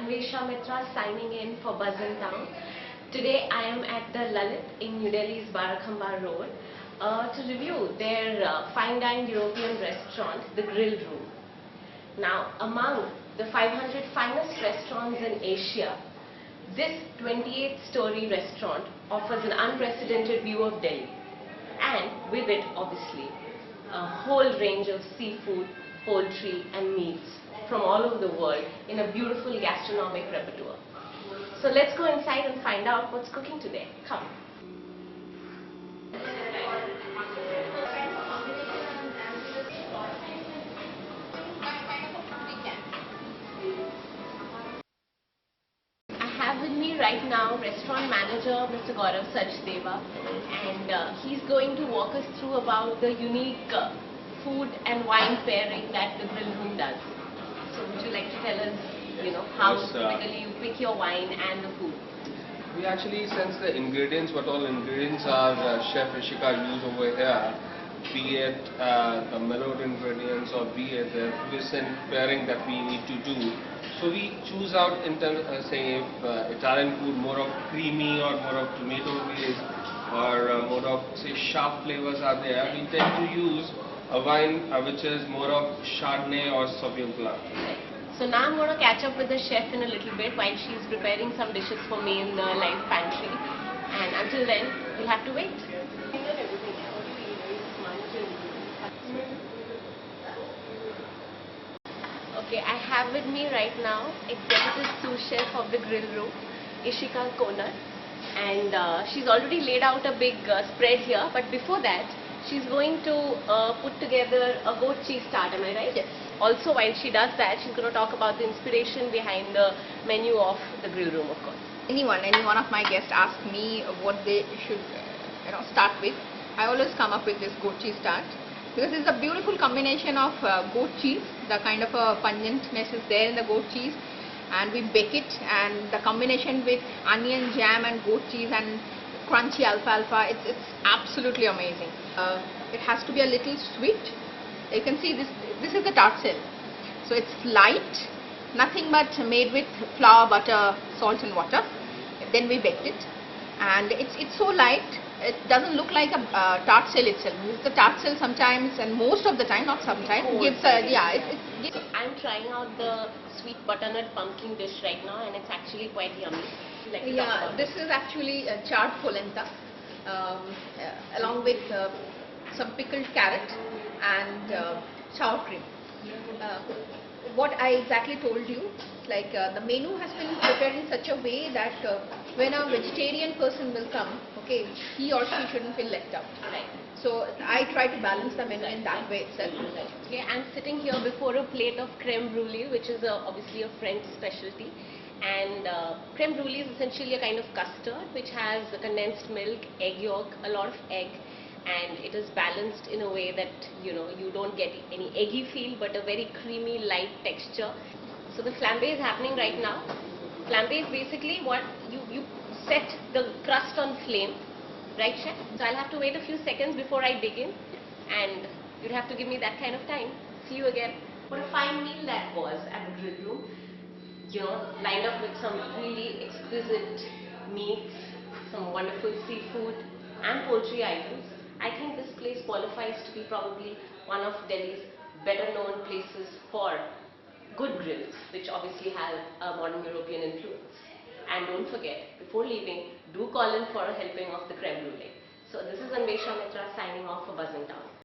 Anvesha Mitra signing in for Buzzing Town. Today I am at the Lalit in New Delhi's Barakhamba Road to review their fine dine European restaurant, The Grill Room. Now, among the 500 finest restaurants in Asia, this 28-story restaurant offers an unprecedented view of Delhi, and with it, obviously, a whole range of seafood, poultry and meats from all over the world in a beautiful gastronomic repertoire. So let's go inside and find out what's cooking today. Come. I have with me right now restaurant manager Mr. Gaurav Sachdeva, and he's going to walk us through about the unique food and wine pairing that the Grill Room does. So would you like to tell us, how Yes, typically you pick your wine and the food? We actually sense the ingredients, what all ingredients are Chef Rishika use over here, be it the mellowed ingredients or be it the twist and pairing that we need to do. So we choose out in terms say if Italian food more of creamy or more of tomato based or more of say sharp flavors are there, we tend to use a wine which is more of Chardonnay or Sauvignon Blanc. So now I'm going to catch up with the chef in a little bit while she's preparing some dishes for me in the live pantry. And until then, we'll have to wait. Okay, I have with me right now executive sous chef of the Grill Room, Ishika Konar. And she's already laid out a big spread here. But before that, she's going to put together a goat cheese tart, am I right? Yes. Also, while she does that, she's going to talk about the inspiration behind the menu of the Grill Room, of course. Any one of my guests ask me what they should start with, I always come up with this goat cheese tart because it's a beautiful combination of goat cheese. The kind of a pungentness is there in the goat cheese, and we bake it, and the combination with onion jam and goat cheese and crunchy alfalfa, it's absolutely amazing. It has to be a little sweet. You can see this is the tart cell, so it's light, nothing but made with flour, butter, salt and water. Then we baked it, and it's so light it doesn't look like a tart cell itself. The tart cell sometimes, and most of the time, not sometimes, gives a it gives. I'm trying out the sweet butternut pumpkin dish right now, and it's actually quite yummy. Like to talk about This is actually charred polenta along with some pickled carrot and sour cream. What I exactly told you, like the menu has been prepared in such a way that when a vegetarian person will come, okay, he or she shouldn't feel left out. Right. So I try to balance the menu in that way itself. Okay, I'm sitting here before a plate of creme brulee, which is obviously a French specialty. And creme brulee is essentially a kind of custard which has condensed milk, egg yolk, a lot of egg, and it is balanced in a way that you don't get any eggy feel but a very creamy light texture. So the flambe is happening right now. Flambe is basically what you set the crust on flame, right chef? So I'll have to wait a few seconds before I dig in, and you'll have to give me that kind of time. See you again. What a fine meal that was at the Grill Room. Lined up with some really exquisite meats, some wonderful seafood and poultry items. I think this place qualifies to be probably one of Delhi's better known places for good grills, which obviously have a modern European influence. And don't forget, before leaving, do call in for a helping of the creme brulee. So this is Anvesha Mitra signing off for Buzzing Town.